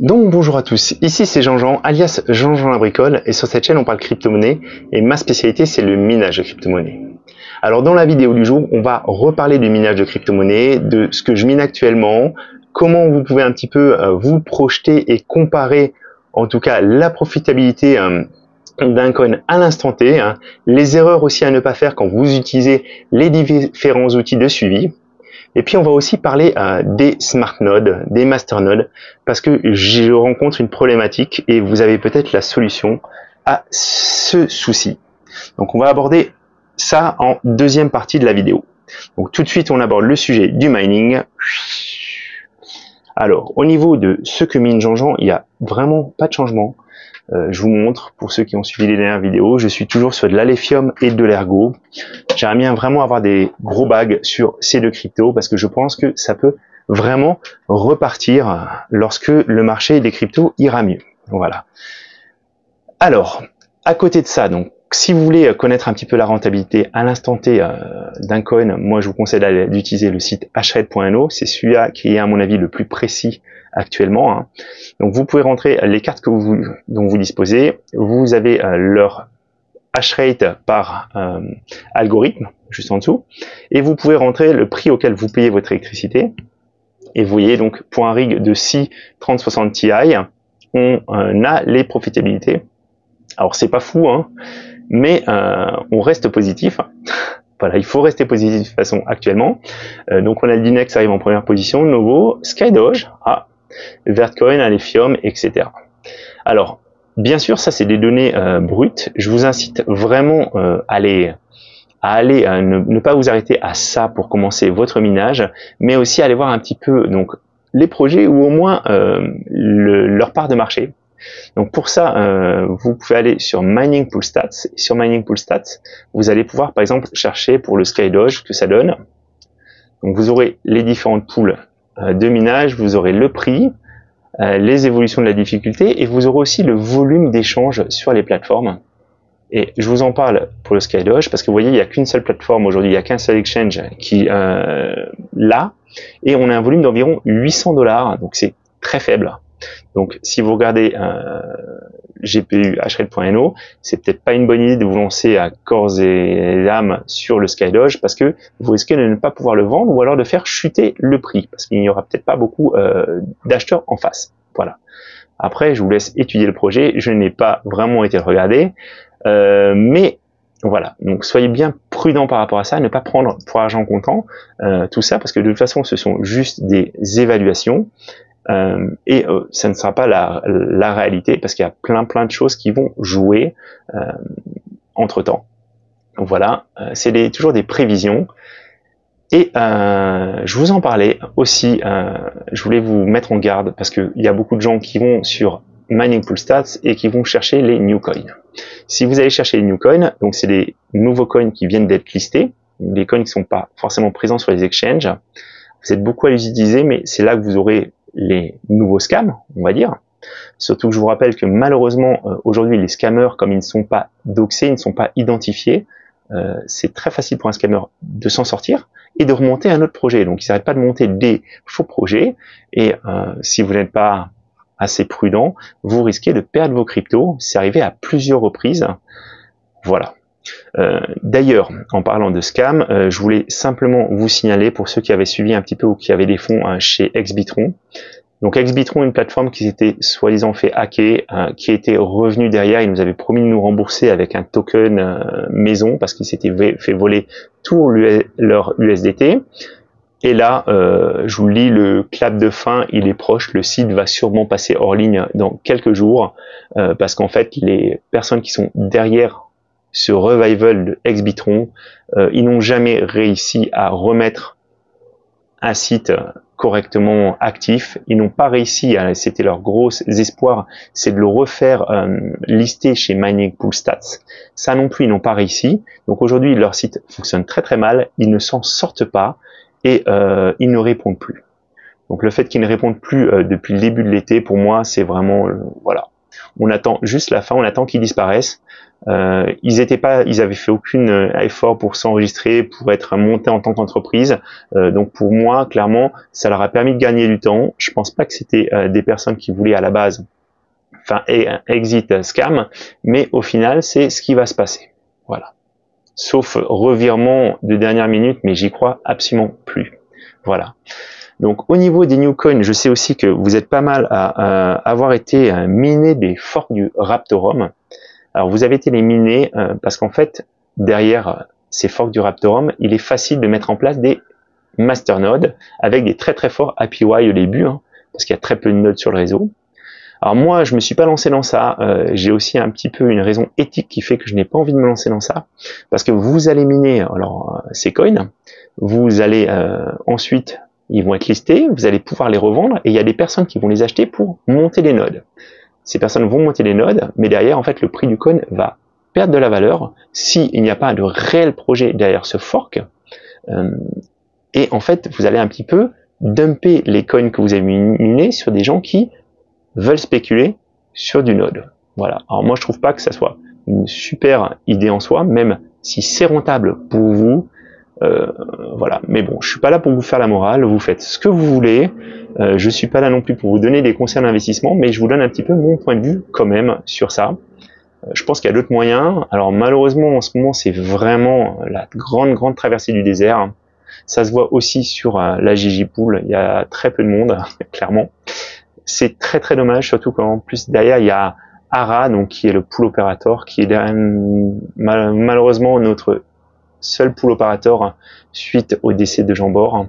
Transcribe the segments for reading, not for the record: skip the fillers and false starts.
Donc bonjour à tous, ici c'est Jean-Jean, alias Jean-Jean la bricole, et sur cette chaîne on parle crypto-monnaie, et ma spécialité c'est le minage de crypto-monnaie. Alors dans la vidéo du jour, on va reparler du minage de crypto-monnaie, de ce que je mine actuellement, comment vous pouvez un petit peu vous projeter et comparer en tout cas la profitabilité d'un coin à l'instant T, les erreurs aussi à ne pas faire quand vous utilisez les différents outils de suivi. Et puis on va aussi parler des smart nodes, des master nodes, parce que je rencontre une problématique et vous avez peut-être la solution à ce souci. Donc on va aborder ça en deuxième partie de la vidéo. Donc tout de suite on aborde le sujet du mining. Alors au niveau de ce que mine Jean-Jean, il n'y a vraiment pas de changement. Je vous montre, pour ceux qui ont suivi les dernières vidéos, je suis toujours sur de l'Alephium et de l'Ergo. J'aimerais bien vraiment avoir des gros bags sur ces deux cryptos parce que je pense que ça peut vraiment repartir lorsque le marché des cryptos ira mieux. Voilà. Alors, à côté de ça, donc, si vous voulez connaître un petit peu la rentabilité à l'instant T d'un coin, moi je vous conseille d'utiliser le site hred.no. C'est celui-là qui est à mon avis le plus précis actuellement. Donc vous pouvez rentrer les cartes dont vous disposez. Vous avez leur hash rate par algorithme juste en dessous, et vous pouvez rentrer le prix auquel vous payez votre électricité. Et vous voyez donc pour un rig de 6 3060 Ti, on a les profitabilités. Alors c'est pas fou, mais on reste positif. Voilà, il faut rester positif de toute façon actuellement. Donc on a le Dinex arrive en première position, Novo, Skydoge, Vertcoin, Alephium, etc. Alors, bien sûr, ça c'est des données brutes. Je vous incite vraiment à ne pas vous arrêter à ça pour commencer votre minage, mais aussi à aller voir un petit peu donc les projets ou au moins leur part de marché. Donc pour ça, vous pouvez aller sur Mining Pool Stats. Sur Mining Pool Stats, vous allez pouvoir par exemple chercher pour le Skydoge que ça donne. Donc vous aurez les différentes pools de minage, vous aurez le prix, les évolutions de la difficulté, et vous aurez aussi le volume d'échange sur les plateformes. Et je vous en parle pour le Skydoge parce que vous voyez, il n'y a qu'une seule plateforme aujourd'hui, il n'y a qu'un seul exchange qui l'a, et on a un volume d'environ 800 $, donc c'est très faible. Donc si vous regardez GPU hred.no, c'est peut-être pas une bonne idée de vous lancer à corps et âme sur le Skydoge parce que vous risquez de ne pas pouvoir le vendre ou alors de faire chuter le prix parce qu'il n'y aura peut-être pas beaucoup d'acheteurs en face. Voilà. Après, je vous laisse étudier le projet. Je n'ai pas vraiment été le regarder, mais voilà. Donc soyez bien prudent par rapport à ça, ne pas prendre pour argent comptant tout ça parce que de toute façon, ce sont juste des évaluations. Et ça ne sera pas la réalité parce qu'il y a plein de choses qui vont jouer entre temps. Donc voilà, c'est toujours des prévisions. Et je vous en parlais aussi, je voulais vous mettre en garde parce qu'il y a beaucoup de gens qui vont sur Mining Pool Stats et qui vont chercher les new coins. Si vous allez chercher les new coins, donc c'est des nouveaux coins qui viennent d'être listés, des coins qui ne sont pas forcément présents sur les exchanges. Vous êtes beaucoup à les utiliser, mais c'est là que vous aurez les nouveaux scams, on va dire. Surtout que je vous rappelle que malheureusement, aujourd'hui, les scammers, comme ils ne sont pas doxés, ils ne sont pas identifiés, c'est très facile pour un scammer de s'en sortir et de remonter un autre projet. Donc, ils n'arrêtent pas de monter des faux projets et si vous n'êtes pas assez prudent, vous risquez de perdre vos cryptos. C'est arrivé à plusieurs reprises. Voilà. D'ailleurs, en parlant de scam, je voulais simplement vous signaler pour ceux qui avaient suivi un petit peu ou qui avaient des fonds chez Exbitron. Donc Exbitron, une plateforme qui s'était soi-disant fait hacker, qui était revenu derrière, ils nous avaient promis de nous rembourser avec un token maison parce qu'ils s'étaient fait voler tout leur USDT. Et là, je vous lis le clap de fin, il est proche, le site va sûrement passer hors ligne dans quelques jours parce qu'en fait, les personnes qui sont derrière ce revival de Exbitron, ils n'ont jamais réussi à remettre un site correctement actif. Ils n'ont pas réussi, c'était leur gros espoir, c'est de le refaire lister chez Mining Pool Stats. Ça non plus, ils n'ont pas réussi. Donc aujourd'hui, leur site fonctionne très mal, ils ne s'en sortent pas et ils ne répondent plus. Donc le fait qu'ils ne répondent plus depuis le début de l'été, pour moi, c'est vraiment, voilà. On attend juste la fin, on attend qu'ils disparaissent. Ils avaient fait aucun effort pour s'enregistrer, pour être montés en tant qu'entreprise. Donc pour moi, clairement, ça leur a permis de gagner du temps. Je pense pas que c'était des personnes qui voulaient à la base, enfin, exit scam, mais au final, c'est ce qui va se passer. Voilà. Sauf revirement de dernière minute, mais j'y crois absolument plus. Voilà. Donc au niveau des new coins, je sais aussi que vous êtes pas mal à avoir été miné des forks du Raptorum. Alors vous avez été les minés parce qu'en fait, derrière ces forks du Raptorum, il est facile de mettre en place des masternodes avec des très très forts API au début, hein, parce qu'il y a très peu de nodes sur le réseau. Alors moi, je me suis pas lancé dans ça. J'ai aussi un petit peu une raison éthique qui fait que je n'ai pas envie de me lancer dans ça, parce que vous allez miner alors ces coins, vous allez ensuite, ils vont être listés, vous allez pouvoir les revendre, et il y a des personnes qui vont les acheter pour monter les nodes. Ces personnes vont monter les nodes, mais derrière, en fait, le prix du coin va perdre de la valeur s'il n'y a pas de réel projet derrière ce fork. Et en fait, vous allez un petit peu dumper les coins que vous avez minés sur des gens qui veulent spéculer sur du node. Voilà. Alors moi, je trouve pas que ça soit une super idée en soi, même si c'est rentable pour vous. Voilà. Mais bon, je suis pas là pour vous faire la morale. Vous faites ce que vous voulez. Je suis pas là non plus pour vous donner des conseils d'investissement, mais je vous donne un petit peu mon point de vue quand même sur ça. Je pense qu'il y a d'autres moyens. Alors malheureusement, en ce moment, c'est vraiment la grande traversée du désert. Ça se voit aussi sur la Gigi-Pool. Il y a très peu de monde, clairement. C'est très très dommage, surtout qu'en plus derrière il y a ARA, donc qui est le pool operator, qui est derrière, malheureusement notre seul pool operator suite au décès de Jean Bord.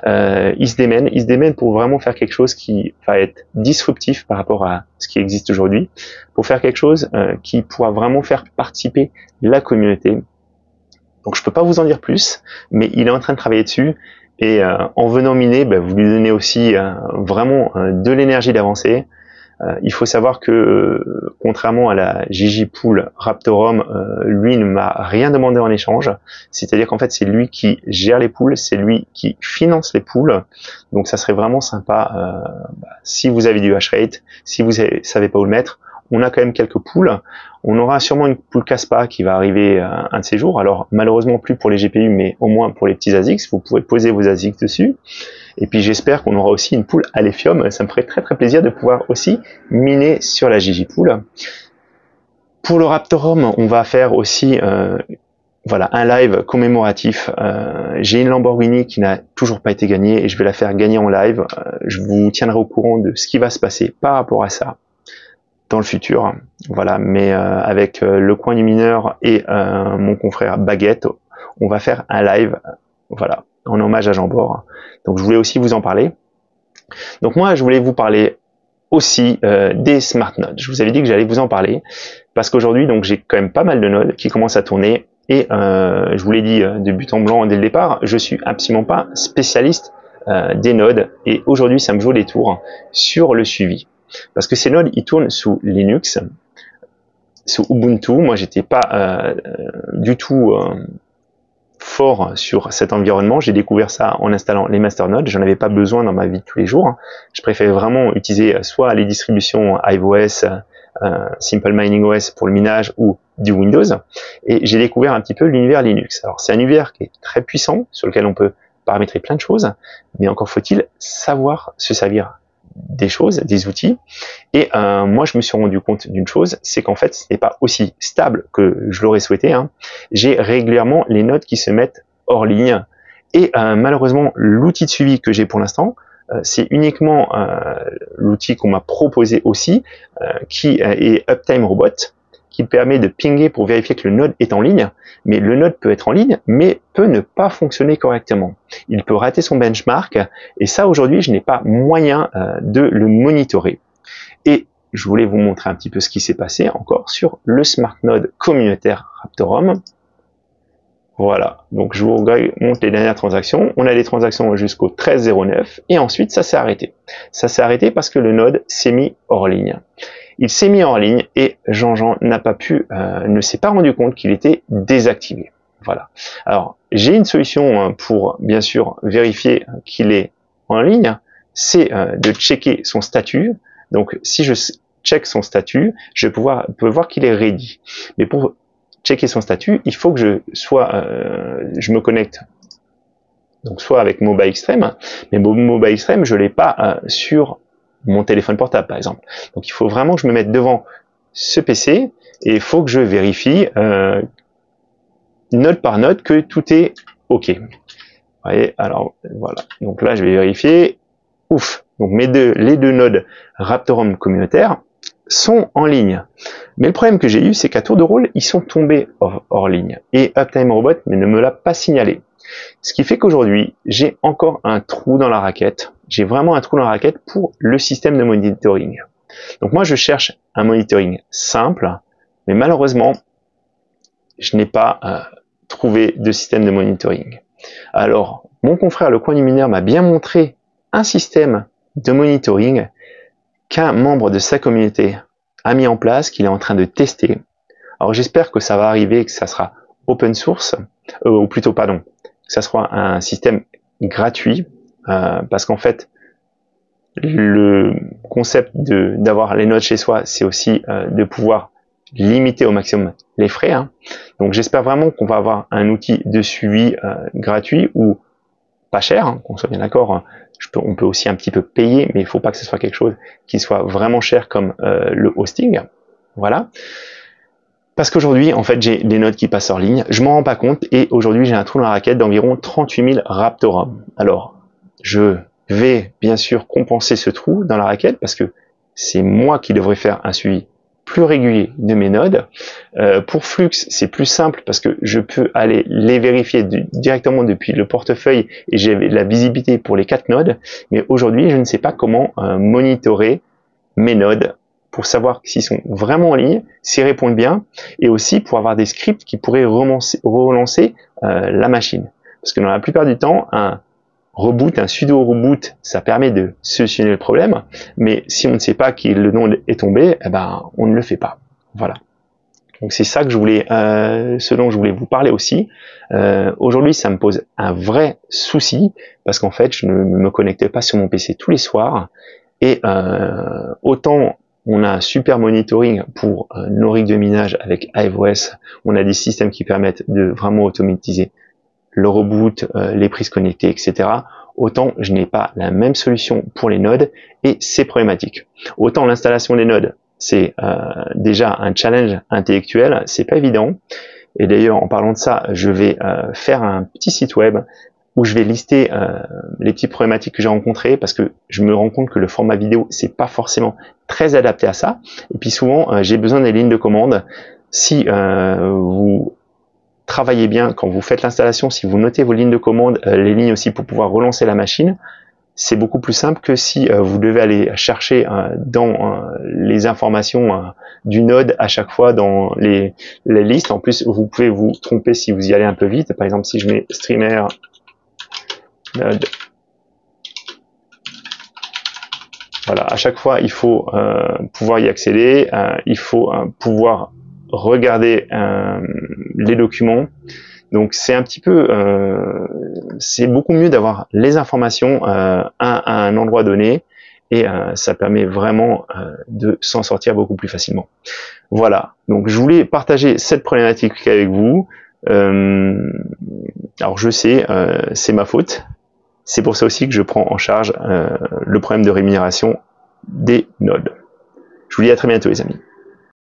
Il se démène pour vraiment faire quelque chose qui va être disruptif par rapport à ce qui existe aujourd'hui, pour faire quelque chose qui pourra vraiment faire participer la communauté. Donc je peux pas vous en dire plus, mais il est en train de travailler dessus. Et en venant miner, vous lui donnez aussi vraiment de l'énergie d'avancer. Il faut savoir que contrairement à la Gigi-Pool Raptorum, lui ne m'a rien demandé en échange. C'est-à-dire qu'en fait, c'est lui qui gère les pools, c'est lui qui finance les pools. Donc ça serait vraiment sympa si vous avez du hash rate, si vous savez pas où le mettre. On a quand même quelques pools. On aura sûrement une pool Caspa qui va arriver un de ces jours. Alors malheureusement plus pour les GPU, mais au moins pour les petits ASICs. Vous pourrez poser vos ASICs dessus. Et puis j'espère qu'on aura aussi une pool Alephium. Ça me ferait très très plaisir de pouvoir aussi miner sur la Gigi-Pool. Pour le Raptorum, on va faire aussi voilà, un live commémoratif. J'ai une Lamborghini qui n'a toujours pas été gagnée et je vais la faire gagner en live. Je vous tiendrai au courant de ce qui va se passer par rapport à ça dans le futur, voilà, mais avec le coin du mineur et mon confrère Baguette, on va faire un live, voilà, en hommage à Jean Bord. Donc je voulais aussi vous en parler. Donc moi, je voulais vous parler aussi des smart nodes. Je vous avais dit que j'allais vous en parler parce qu'aujourd'hui, donc j'ai quand même pas mal de nodes qui commencent à tourner et je vous l'ai dit de but en blanc dès le départ, je suis absolument pas spécialiste des nodes et aujourd'hui, ça me joue des tours sur le suivi. Parce que ces nodes, ils tournent sous Linux, sous Ubuntu. Moi, j'étais pas du tout fort sur cet environnement. J'ai découvert ça en installant les masternodes. J'en avais pas besoin dans ma vie de tous les jours. Je préférais vraiment utiliser soit les distributions HiveOS, Simple Mining OS pour le minage ou du Windows. Et j'ai découvert un petit peu l'univers Linux. Alors, c'est un univers qui est très puissant, sur lequel on peut paramétrer plein de choses, mais encore faut-il savoir se servir des choses, des outils. Et moi, je me suis rendu compte d'une chose, c'est qu'en fait, ce n'est pas aussi stable que je l'aurais souhaité. J'ai régulièrement les nodes qui se mettent hors ligne. Et malheureusement, l'outil de suivi que j'ai pour l'instant, c'est uniquement l'outil qu'on m'a proposé aussi, qui est Uptime Robot, qui permet de pinguer pour vérifier que le node est en ligne, mais le node peut être en ligne, mais peut ne pas fonctionner correctement. Il peut rater son benchmark, et ça aujourd'hui, je n'ai pas moyen de le monitorer. Et je voulais vous montrer un petit peu ce qui s'est passé encore sur le smart node communautaire Raptorum. Voilà, donc je vous montre les dernières transactions. On a des transactions jusqu'au 13,09 et ensuite ça s'est arrêté. Ça s'est arrêté parce que le node s'est mis hors ligne. Il s'est mis hors ligne et Jean-Jean n'a pas pu, ne s'est pas rendu compte qu'il était désactivé. Voilà. Alors j'ai une solution pour bien sûr vérifier qu'il est en ligne, c'est de checker son statut. Donc si je check son statut, je peux voir qu'il est ready. Mais pour checker son statut, il faut que je me connecte. Donc soit avec Mobile Extreme, mais Mobile Extreme, je l'ai pas sur mon téléphone portable, par exemple. Donc il faut vraiment que je me mette devant ce PC et il faut que je vérifie note par note que tout est OK. Vous voyez, alors voilà. Donc là, je vais vérifier. Ouf. Donc les deux nodes Raptorum communautaires sont en ligne. Mais le problème que j'ai eu, c'est qu'à tour de rôle, ils sont tombés hors ligne. Et Uptime Robot ne me l'a pas signalé. Ce qui fait qu'aujourd'hui, j'ai encore un trou dans la raquette. J'ai vraiment un trou dans la raquette pour le système de monitoring. Donc moi, je cherche un monitoring simple, mais malheureusement, je n'ai pas trouvé de système de monitoring. Alors, mon confrère Le Coin du Mineur m'a bien montré un système de monitoring qu'un membre de sa communauté a mis en place, qu'il est en train de tester. Alors j'espère que ça va arriver, que ça sera open source, ou plutôt pardon, que ça sera un système gratuit, parce qu'en fait, le concept d'avoir les nodes chez soi, c'est aussi de pouvoir limiter au maximum les frais. Donc j'espère vraiment qu'on va avoir un outil de suivi gratuit ou pas cher, qu'on soit bien d'accord. On peut aussi un petit peu payer, mais il ne faut pas que ce soit quelque chose qui soit vraiment cher comme le hosting. Voilà. Parce qu'aujourd'hui, en fait, j'ai des nodes qui passent hors ligne. Je m'en rends pas compte et aujourd'hui, j'ai un trou dans la raquette d'environ 38 000 Raptorum. Alors, je vais bien sûr compenser ce trou dans la raquette parce que c'est moi qui devrais faire un suivi plus régulier de mes nodes. Pour Flux, c'est plus simple parce que je peux aller les vérifier directement depuis le portefeuille et j'ai la visibilité pour les 4 nodes. Mais aujourd'hui, je ne sais pas comment monitorer mes nodes pour savoir s'ils sont vraiment en ligne, s'ils répondent bien, et aussi pour avoir des scripts qui pourraient relancer la machine. Parce que dans la plupart du temps, un reboot, un sudo reboot, ça permet de solutionner le problème, mais si on ne sait pas que le node est tombé, eh ben, on ne le fait pas. Voilà. Donc c'est ça que je voulais, ce dont je voulais vous parler aussi. Aujourd'hui, ça me pose un vrai souci parce qu'en fait, je ne me connectais pas sur mon PC tous les soirs et autant on a un super monitoring pour nos rigs de minage avec AWS, on a des systèmes qui permettent de vraiment automatiser le reboot, les prises connectées, etc. Autant je n'ai pas la même solution pour les nodes et c'est problématique. Autant l'installation des nodes, c'est déjà un challenge intellectuel, c'est pas évident. Et d'ailleurs, en parlant de ça, je vais faire un petit site web où je vais lister les petites problématiques que j'ai rencontrées parce que je me rends compte que le format vidéo, c'est pas forcément très adapté à ça. Et puis souvent, j'ai besoin des lignes de commande. Si vous travaillez bien quand vous faites l'installation, si vous notez vos lignes de commande, les lignes aussi pour pouvoir relancer la machine, c'est beaucoup plus simple que si vous devez aller chercher dans les informations du node à chaque fois dans les listes. En plus, vous pouvez vous tromper si vous y allez un peu vite. Par exemple, si je mets streamer node, voilà, à chaque fois, il faut pouvoir y accéder, il faut pouvoir regarder les documents. Donc c'est un petit peu, c'est beaucoup mieux d'avoir les informations à un endroit donné et ça permet vraiment de s'en sortir beaucoup plus facilement. Voilà, donc je voulais partager cette problématique avec vous. Alors je sais, c'est ma faute. C'est pour ça aussi que je prends en charge le problème de rémunération des nodes. Je vous dis à très bientôt les amis.